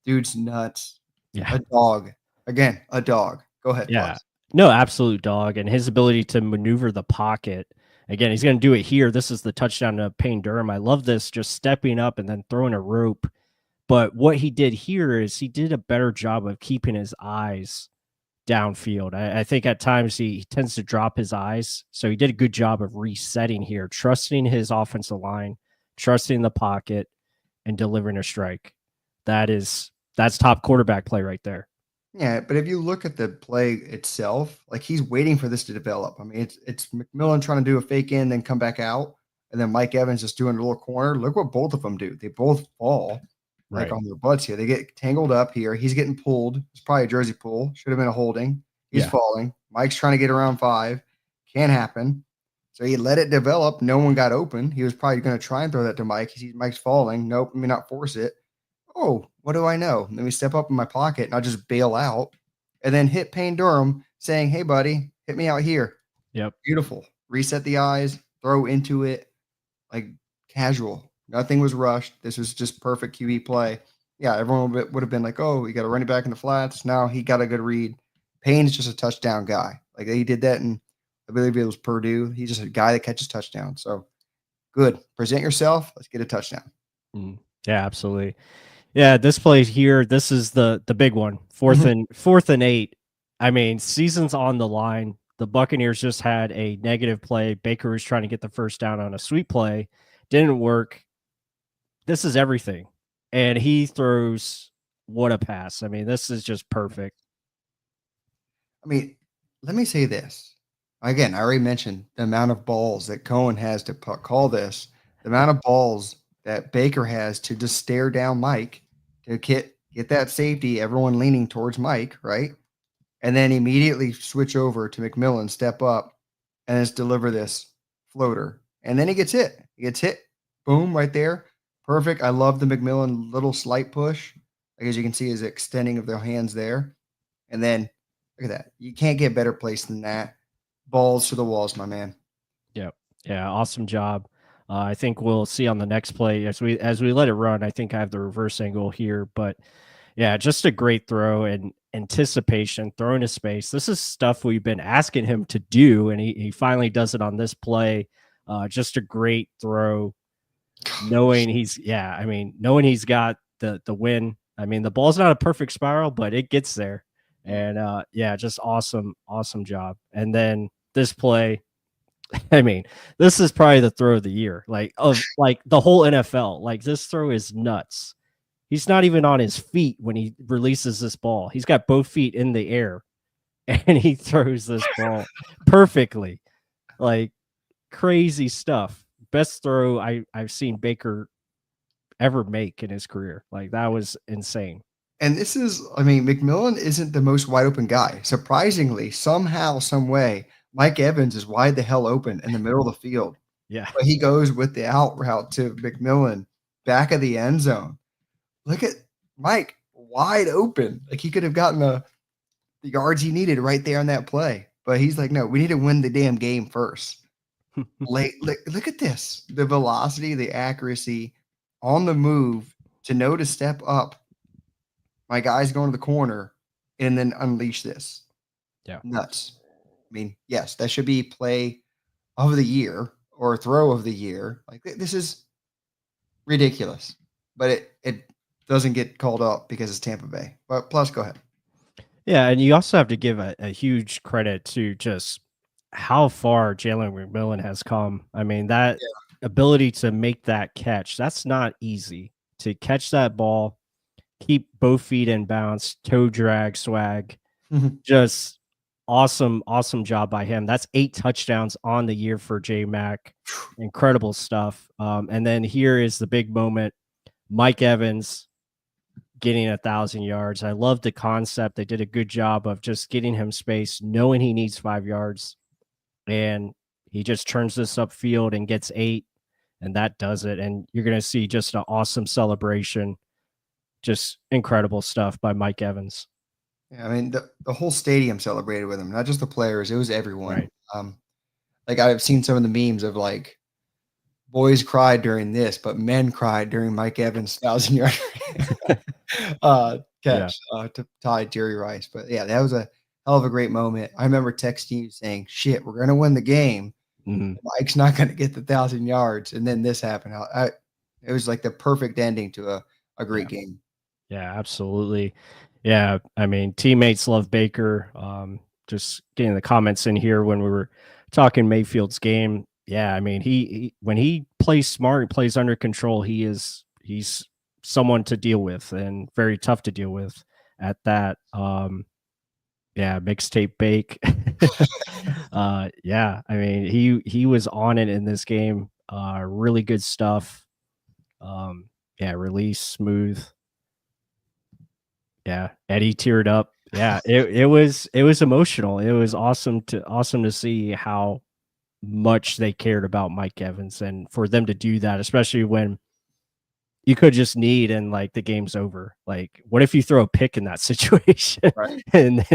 Dude's nuts. Yeah. A dog. Again, a dog. Go ahead. Yeah. Plus. No, absolute dog. And his ability to maneuver the pocket. Again, he's going to do it here. This is the touchdown to Payne Durham. I love this, just stepping up and then throwing a rope. But what he did here is he did a better job of keeping his eyes downfield. I think at times he tends to drop his eyes. So he did a good job of resetting here, trusting his offensive line, trusting the pocket, and delivering a strike. That's top quarterback play right there. Yeah, but if you look at the play itself, like he's waiting for this to develop. I mean, it's McMillan trying to do a fake in, then come back out, and then Mike Evans just doing a little corner. Look what both of them do. They both fall like on their butts here. They get tangled up here. He's getting pulled. It's probably a jersey pull. Should have been a holding. He's falling. Mike's trying to get around 5. Can't happen. So he let it develop. No one got open. He was probably going to try and throw that to Mike. He sees Mike's falling. Nope, let me not force it. Oh, what do I know? Let me step up in my pocket and I'll just bail out and then hit Payne Durham saying, hey, buddy, hit me out here. Yep. Beautiful. Reset the eyes, throw into it like casual. Nothing was rushed. This was just perfect QB play. Yeah, everyone would have been like, oh, you got a running back in the flats. Now he got a good read. Payne's just a touchdown guy. Like he did that in, I believe it was Purdue. He's just a guy that catches touchdowns. So good. Present yourself. Let's get a touchdown. Yeah, absolutely. Yeah, this play here, this is the big one. Fourth and 8. I mean, season's on the line. The Buccaneers just had a negative play. Baker was trying to get the first down on a sweep play. Didn't work. This is everything. And he throws what a pass. I mean, this is just perfect. I mean, let me say this. Again, I already mentioned the amount of balls that Cohen has to call this, the amount of balls that Baker has to just stare down Mike to get that safety, everyone leaning towards Mike, right? And then immediately switch over to McMillan, step up, and just deliver this floater. And then he gets hit. He gets hit. Boom, right there. Perfect. I love the McMillan little slight push. Like as you can see, his extending of their hands there. And then look at that. You can't get better place than that. Balls to the walls, my man. Yep. Yeah, awesome job. I think we'll see on the next play as we let it run. I think I have the reverse angle here, but yeah, just a great throw and anticipation, throwing to space. This is stuff we've been asking him to do, and he finally does it on this play. Just a great throw, knowing he's got the win. I mean, the ball's not a perfect spiral, but it gets there, and just awesome job. And then this play. I mean, this is probably the throw of the year, like the whole NFL. Like this throw is nuts. He's not even on his feet when he releases this ball. He's got both feet in the air, and he throws this ball perfectly. Like crazy stuff. Best throw I've seen Baker ever make in his career. Like that was insane. And this is, I mean, McMillan isn't the most wide open guy. Surprisingly, somehow, some way, Mike Evans is wide the hell open in the middle of the field. Yeah. But he goes with the out route to McMillan, back of the end zone. Look at Mike, wide open. Like he could have gotten the yards he needed right there on that play. But he's like, no, we need to win the damn game first. Look at this. The velocity, the accuracy on the move to know to step up. My guy's going to the corner and then unleash this. Yeah. Nuts. I mean, yes, that should be play of the year or throw of the year. Like this is ridiculous, but it doesn't get called up because it's Tampa Bay. But plus, go ahead. Yeah, and you also have to give a huge credit to just how far Jalen McMillan has come. I mean, that ability to make that catch, that's not easy. To catch that ball, keep both feet in bounds, toe drag swag. Just awesome job by him. That's 8 touchdowns on the year for J-Mac. Incredible stuff. And then here is the big moment. Mike Evans getting 1,000 yards. I love the concept. They did a good job of just getting him space, knowing he needs 5 yards, and he just turns this upfield and gets 8, and that does it. And you're going to see just an awesome celebration. Just incredible stuff by Mike Evans. Yeah, I mean, the whole stadium celebrated with him, not just the players, it was everyone. Right. Like, I've seen some of the memes of, like, boys cried during this, but men cried during Mike Evans' 1,000-yard Yeah. catch to tie Jerry Rice. But, yeah, that was a hell of a great moment. I remember texting you saying, "Shit, we're gonna win the game. Mhm. Mike's not gonna get the 1,000 yards," and then this happened. It was like the perfect ending to a great Yeah. game. Yeah, absolutely. Yeah, I mean, teammates love Baker. Just getting the comments in here when we were talking Mayfield's game. Yeah, I mean, he when he plays smart, plays under control, he's someone to deal with and very tough to deal with at that. Yeah, mixtape bake. Yeah, I mean, he was on it in this game. Really good stuff. Yeah, release smooth. Yeah, Eddie teared up. Yeah, it was emotional. It was awesome to see how much they cared about Mike Evans, and for them to do that, especially when you could just need and like the game's over. Like, what if you throw a pick in that situation, Right. and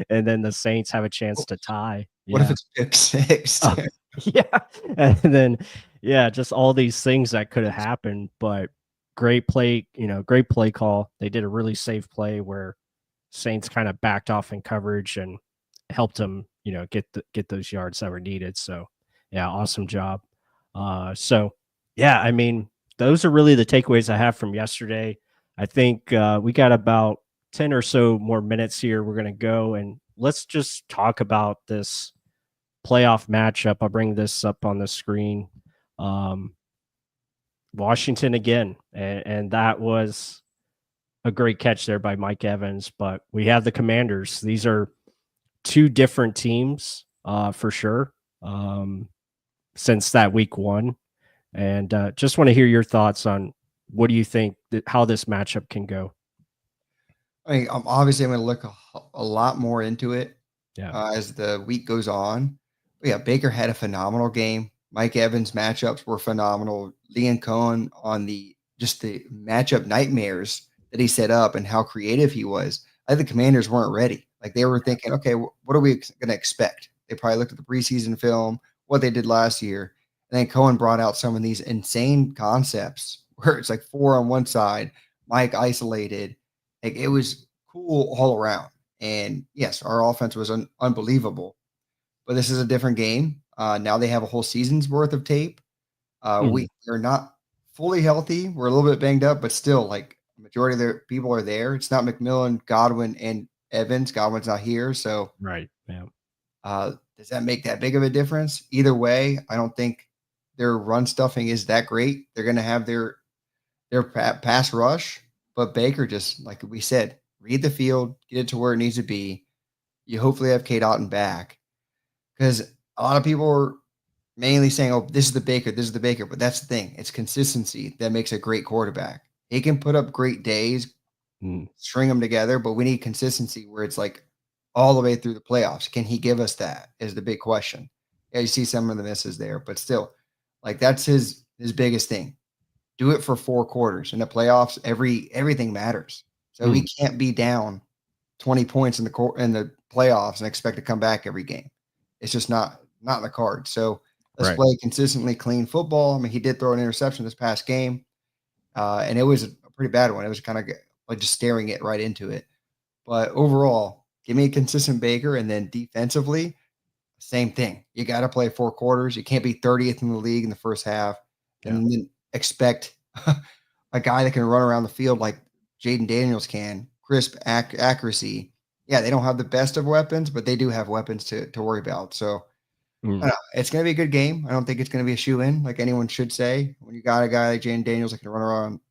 then the Saints have a chance to tie? What if Yeah. it's pick 6? Oh, yeah, and then yeah, just all these things that could have happened, but great play, great play call. They did a really safe play where Saints kind of backed off in coverage and helped them, get those yards that were needed. So, yeah, awesome job. So yeah, I mean, those are really the takeaways I have from yesterday. I think we got about 10 or so more minutes here. We're gonna go and let's just talk about this playoff matchup. I'll bring this up on the screen. Um, Washington again, and that was a great catch there by Mike Evans. But we have the Commanders. These are two different teams for sure since that week one. And just want to hear your thoughts on what do you think how this matchup can go? I mean, obviously, I'm going to look a lot more into it Yeah. as the week goes on. But yeah, Baker had a phenomenal game. Mike Evans matchups were phenomenal. Leon Cohen on the matchup nightmares that he set up and how creative he was. I think the Commanders weren't ready. Like, they were thinking, okay, what are we going to expect? They probably looked at the preseason film, what they did last year, and then Cohen brought out some of these insane concepts where it's like 4 on one side, Mike isolated. Like, it was cool all around. And yes, our offense was unbelievable, but this is a different game. Now they have a whole season's worth of tape. Mhm. We are not fully healthy. We're a little bit banged up, but still, like, majority of the people are there. It's not McMillan, Godwin, and Evans. Godwin's not here, so Right. Yeah. does that make that big of a difference? Either way, I don't think their run stuffing is that great. They're going to have their pass rush, but Baker, just like we said, read the field, get it to where it needs to be. You hopefully have Kate Otten back, because a lot of people are mainly saying, "Oh, this is the Baker, this is the Baker," but that's the thing. It's consistency that makes a great quarterback. He can put up great days, Mm. string them together, but we need consistency where it's like all the way through the playoffs. Can he give us that? Is the big question. Yeah, you see some of the misses there, but still, like, that's his biggest thing. Do it for 4 quarters. In the playoffs, everything matters. So he Mm. can't be down 20 points in the playoffs and expect to come back every game. It's just not in the card. So let's Right. play consistently clean football. I mean, he did throw an interception this past game, and it was a pretty bad one. It was kind of like just staring it right into it. But overall, give me a consistent Baker, and then defensively, same thing. You got to play 4 quarters. You can't be 30th in the league in the first half Yeah. and then expect a guy that can run around the field like Jaden Daniels can, crisp accuracy. Yeah, they don't have the best of weapons, but they do have weapons to worry about. So I Mm. don't know. It's going to be a good game. I don't think it's going to be a shoe in like anyone should say. When you got a guy like Jaden Daniels that can run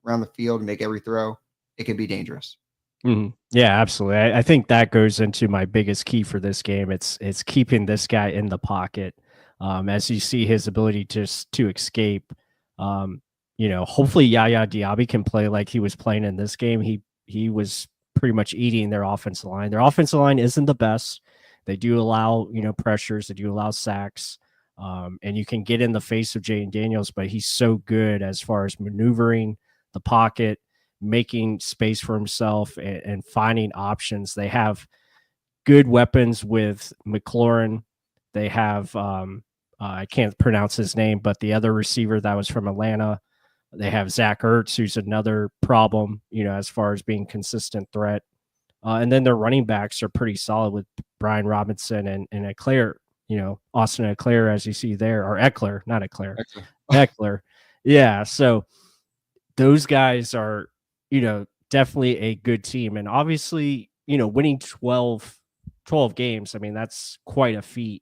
around the field and make every throw, it can be dangerous. Yeah, absolutely. I think that goes into my biggest key for this game. It's keeping this guy in the pocket. As you see his ability to escape. Um, hopefully Yaya Diaby can play like he was playing in this game. He was pretty much eating their offensive line. Their offensive line isn't the best. They do allow, pressures, they do allow sacks. And you can get in the face of Jaden Daniels, but he's so good as far as maneuvering the pocket, making space for himself, and finding options. They have good weapons with McLaurin. They have I can't pronounce his name, but the other receiver that was from Atlanta. They have Zach Ertz, who's another problem, as far as being consistent threat. And then their running backs are pretty solid with Brian Robinson and Eckler, Austin Eckler, as you see there, or Eckler, not Eckler, Eckler. Yeah. So those guys are, definitely a good team. And obviously, winning 12 games, I mean, that's quite a feat.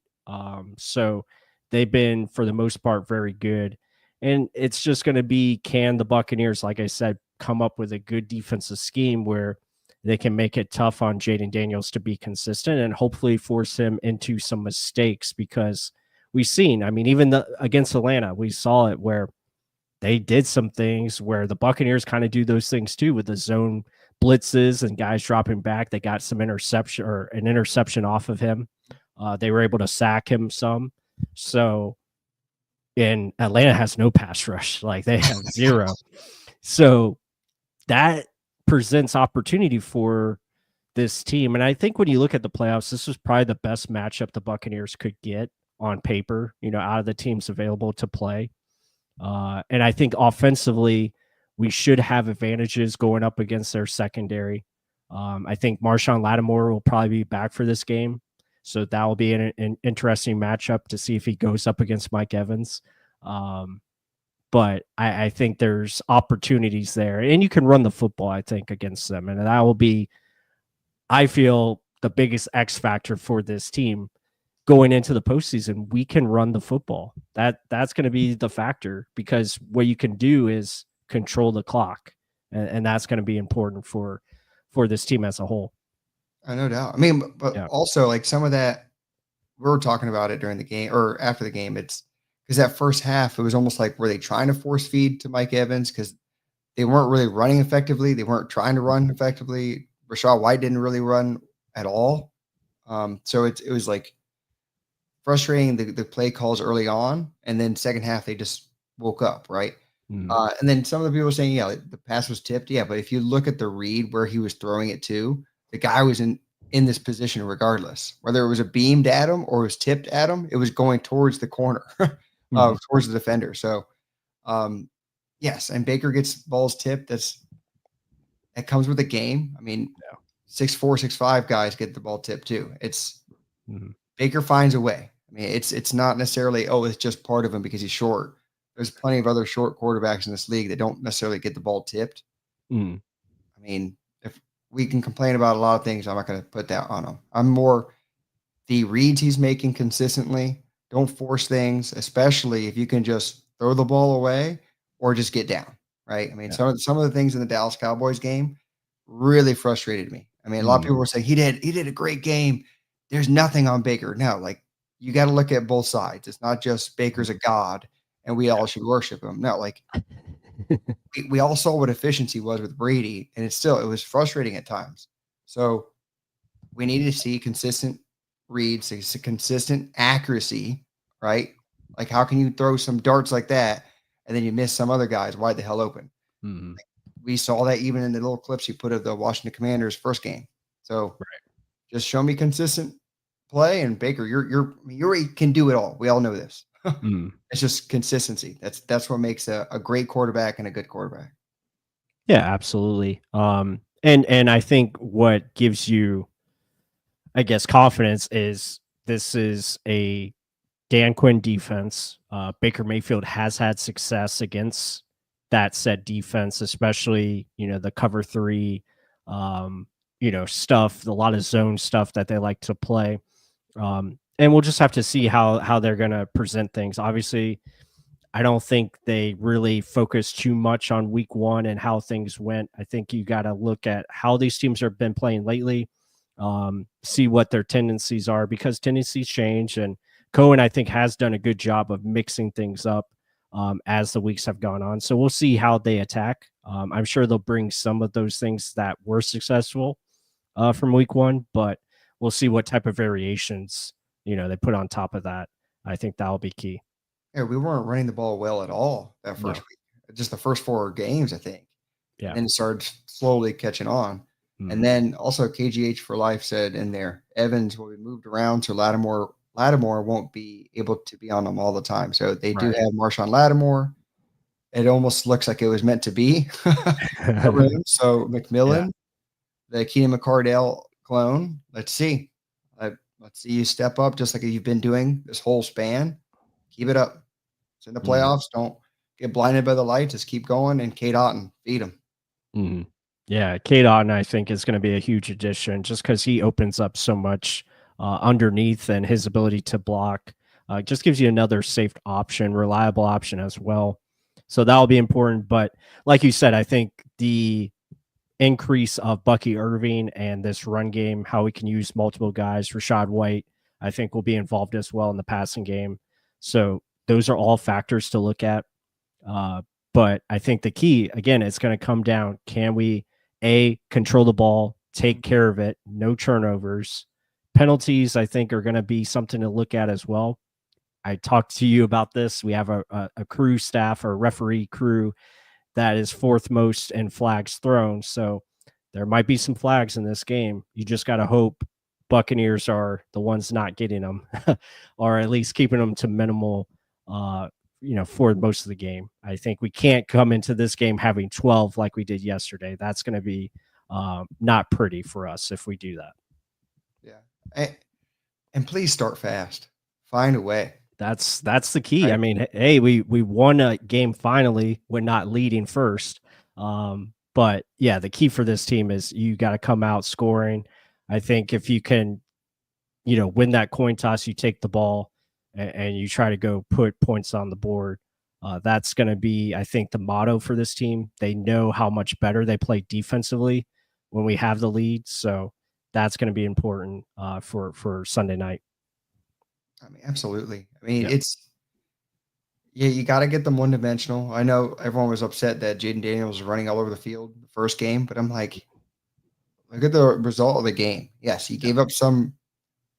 So they've been, for the most part, very good. And it's just going to be, can the Buccaneers, like I said, come up with a good defensive scheme where they can make it tough on Jaden Daniels to be consistent and hopefully force him into some mistakes, because we've seen, I mean, even against Atlanta, we saw it where they did some things where the Buccaneers kind of do those things too with the zone blitzes and guys dropping back. They got some an interception off of him. They were able to sack him some. So, and Atlanta has no pass rush. Like, they have zero. So that presents opportunity for this team. And I think when you look at the playoffs, this was probably the best matchup the Buccaneers could get on paper, out of the teams available to play. And I think offensively, we should have advantages going up against their secondary. I think Marshawn Lattimore will probably be back for this game. So that will be an interesting matchup to see if he goes up against Mike Evans. But I think there's opportunities there. And you can run the football, I think, against them. And that will be, I feel, the biggest X factor for this team going into the postseason. We can run the football. That's going to be the factor, because what you can do is control the clock, and that's going to be important for this team as a whole. No doubt. I mean, but also, like, some of that, we were talking about it during the game or after the game. It's because that first half, it was almost like, were they trying to force feed to Mike Evans because they weren't really running effectively? They weren't trying to run effectively. Rachaad White didn't really run at all. So it was like frustrating, the play calls early on, and then second half they just woke up, right? And then some of the people saying, yeah, the pass was tipped. Yeah, but if you look at the read where he was throwing it to, the guy was in this position regardless. Whether it was a beamed at him or it was tipped at him, it was going towards the corner, towards the defender. So, yes, and Baker gets balls tipped. That comes with the game. I mean, 6'4", 6'5" guys get the ball tipped too. It's Baker finds a way. I mean, it's not necessarily, it's just part of him because he's short. There's plenty of other short quarterbacks in this league that don't necessarily get the ball tipped. I mean, if we can complain about a lot of things, I'm not going to put that on him. I'm more the reads he's making consistently. Don't force things, especially if you can just throw the ball away or just get down, right? I mean, some of the things in the Dallas Cowboys game really frustrated me. I mean, a lot of people were saying he did a great game. There's nothing on Baker. No, like, you got to look at both sides. It's not just Baker's a god and we all should worship him. No, like, we all saw what efficiency was with Brady, and it was frustrating at times. So we need to see consistent reads, consistent accuracy, right? Like, how can you throw some darts like that and then you miss some other guys wide the hell open? Like, we saw that even in the little clips you put of the Washington Commanders first game. So just show me consistent play, and Baker, you can do it all. We all know this. It's just consistency. That's what makes a great quarterback and a good quarterback. Yeah, absolutely. And I think what gives you, I guess, confidence is this is a Dan Quinn defense. Baker Mayfield has had success against that said defense, especially, the cover 3, stuff, a lot of zone stuff that they like to play. And we'll just have to see how they're going to present things. Obviously, I don't think they really focus too much on week one and how things went. I think you got to look at how these teams have been playing lately, see what their tendencies are, because tendencies change. And Cohen, I think, has done a good job of mixing things up as the weeks have gone on. So we'll see how they attack. I'm sure they'll bring some of those things that were successful from week one, but we'll see what type of variations, they put on top of that. I think that'll be key. Yeah, we weren't running the ball well at all that first No. week. Just the first 4 games, I think. And Yeah. then it started slowly catching on. And then also KGH for Life said in there, Evans will be moved around so Lattimore won't be able to be on them all the time. So they do Right. have Marshawn Lattimore. It almost looks like it was meant to be. So Yeah. McMillan, the Keenan McCardell clone. Let's see. Let's see you step up just like you've been doing this whole span. Keep it up. It's in the playoffs. Don't get blinded by the light. Just keep going. And Kate Otten, feed him. Yeah, Kate Otten, I think, is going to be a huge addition just because he opens up so much underneath, and his ability to block just gives you another safe option, reliable option as well. So that'll be important. But like you said, I think the increase of Bucky Irving and this run game, how we can use multiple guys, Rashad White, I think will be involved as well in the passing game. So those are all factors to look at. But I think the key, again, it's going to come down, can we, control the ball, take care of it, no turnovers. Penalties, I think, are going to be something to look at as well. I talked to you about this. We have a crew staff or referee crew that is 4th most in flags thrown. So there might be some flags in this game. You just got to hope Buccaneers are the ones not getting them or at least keeping them to minimal, for most of the game. I think we can't come into this game having 12 like we did yesterday. That's going to be not pretty for us if we do that. Yeah. And please start fast. Find a way. That's the key. I mean, hey, we won a game finally when not leading first. But yeah, the key for this team is you got to come out scoring. I think if you can, win that coin toss, you take the ball and you try to go put points on the board. That's going to be, I think, the motto for this team. They know how much better they play defensively when we have the lead. So that's going to be important for Sunday night. I mean, absolutely. I mean, you got to get them one-dimensional. I know everyone was upset that Jaden Daniels was running all over the field the first game, but I'm like, look at the result of the game. Yes, he gave up some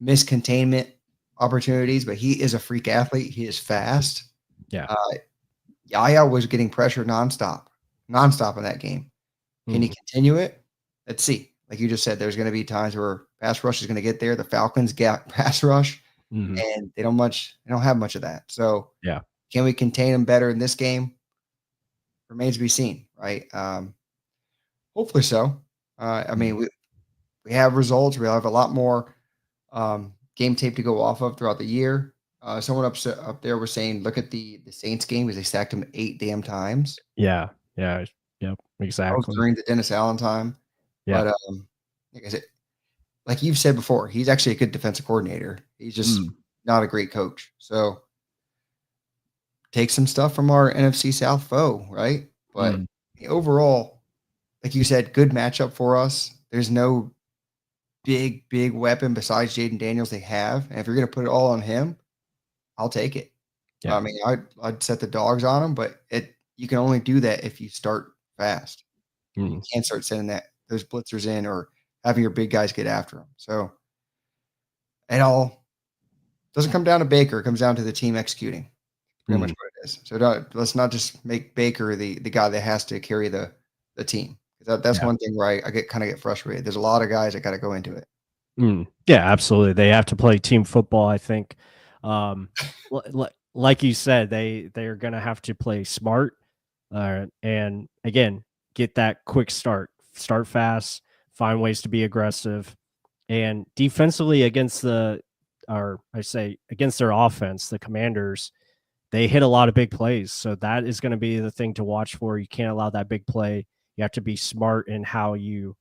miscontainment opportunities, but he is a freak athlete. He is fast. Yeah. Yaya was getting pressure nonstop in that game. Can he continue it? Let's see. Like you just said, there's going to be times where pass rush is going to get there. The Falcons got pass rush, and they don't have much of that. So yeah, can we contain them better in this game? Remains to be seen, right? Hopefully so. I mean, we have results. We have a lot more game tape to go off of throughout the year. Someone up there was saying, look at the Saints game because they stacked them 8 damn times. Yeah. Yep. Exactly. That was during the Dennis Allen time. Yeah. But like you've said before, he's actually a good defensive coordinator. He's just not a great coach. So take some stuff from our NFC South foe, right? But overall, like you said, good matchup for us. There's no big weapon besides Jaden Daniels they have. And if you're going to put it all on him, I'll take it. Yeah. I mean, I'd set the dogs on him, but you can only do that if you start fast. You can't start sending those blitzers in or having your big guys get after them. So it all doesn't come down to Baker. It comes down to the team executing. Pretty much what it is. So let's not just make Baker the guy that has to carry the team. That's one thing where I get frustrated. There's a lot of guys that got to go into it. Yeah, absolutely. They have to play team football, I think. Like you said, they're going to have to play smart. And again, get that quick start fast, find ways to be aggressive, and defensively against their offense, the Commanders, they hit a lot of big plays. So that is going to be the thing to watch for. You can't allow that big play. You have to be smart in how you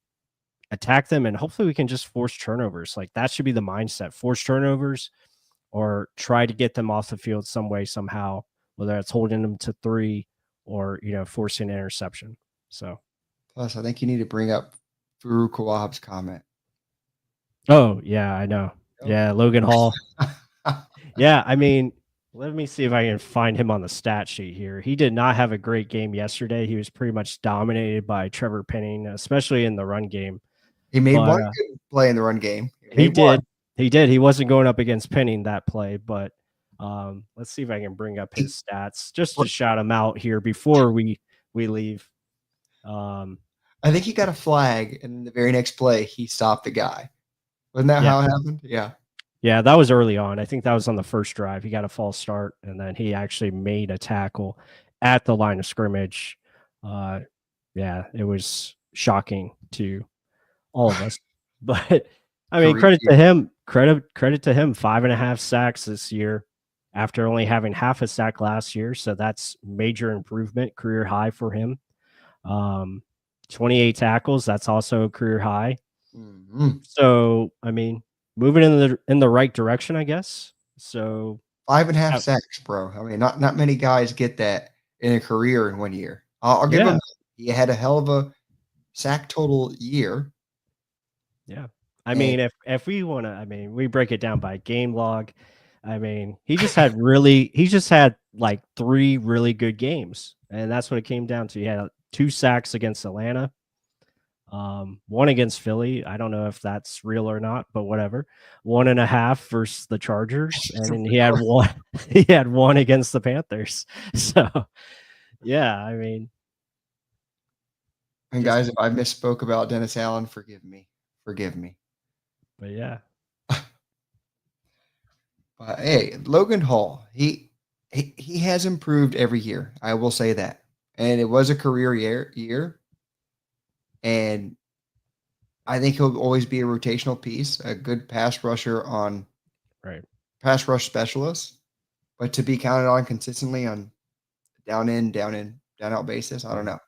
attack them, and hopefully we can just force turnovers. Like that should be the mindset, force turnovers or try to get them off the field some way, somehow, whether that's holding them to 3 or, forcing an interception. So, plus, I think you need to bring up Farouk Kawab's comment. oh, yeah, I know. Yeah, Logan Hall. Yeah, I mean, let me see if I can find him on the stat sheet here. He did not have a great game yesterday. He was pretty much dominated by Trevor Penning, especially in the run game. He made But, one good play in the run game. He did. He did. He wasn't going up against Penning that play, but let's see if I can bring up his stats just to shout him out here before we leave. I think he got a flag, and the very next play, he stopped the guy. Wasn't that how it happened? Yeah. Yeah, that was early on. I think that was on the first drive. He got a false start, and then he actually made a tackle at the line of scrimmage. Yeah, it was shocking to all of us. But I mean, credit to him. Credit to him. 5.5 sacks this year after only having half a sack last year. So that's major improvement, career high for him. 28 tackles. That's also a career high. Mm-hmm. So I mean, moving in the right direction, I guess. So 5.5 sacks, bro. I mean, not many guys get that in a career in 1 year. I'll give him. He had a hell of a sack total year. Yeah. I mean, if we want to, I mean, we break it down by game log. I mean, he just had like 3 really good games, and that's what it came down to. He had 2 sacks against Atlanta, 1 against Philly. I don't know if that's real or not, but whatever. 1.5 versus the Chargers, and he had 1. He had 1 against the Panthers. So, yeah, I mean. And guys, if I misspoke about Dennis Allen, forgive me. But yeah. But hey, Logan Hall, he has improved every year. I will say that. And it was a career year. And I think he'll always be a rotational piece, a good pass rusher on pass rush specialist. But to be counted on consistently on down out basis, I don't know.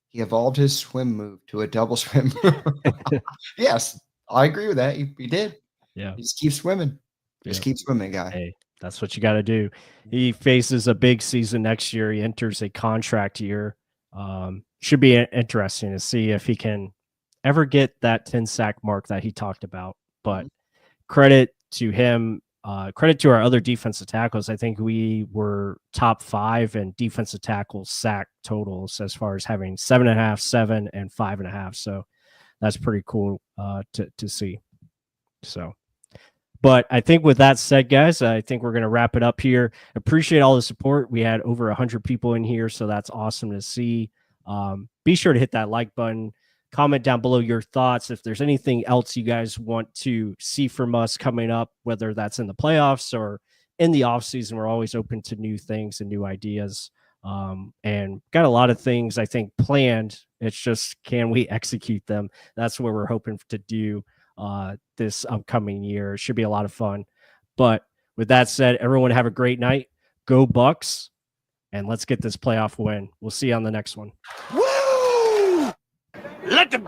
He evolved his swim move to a double swim move. Yes, I agree with that. He did. Yeah. He just keeps swimming. Just keep swimming, guy. Hey, that's what you got to do. He faces a big season next year. He enters a contract year. Should be interesting to see if he can ever get that 10 sack mark that he talked about. But credit to him. Credit to our other defensive tackles. I think we were top 5 in defensive tackles sack totals as far as having 7.5, 7, and 5.5. So that's pretty cool to see. So, but I think with that said, guys, I think we're going to wrap it up here. Appreciate all the support. We had over 100 people in here, so that's awesome to see. Be sure to hit that like button. Comment down below your thoughts. If there's anything else you guys want to see from us coming up, whether that's in the playoffs or in the off season, we're always open to new things and new ideas. And got a lot of things I think planned. It's just, can we execute them? That's what we're hoping to do this upcoming year. It should be a lot of fun. But with that said, everyone have a great night. Go Bucs, and let's get this playoff win. We'll see you on the next one. Woo! Let the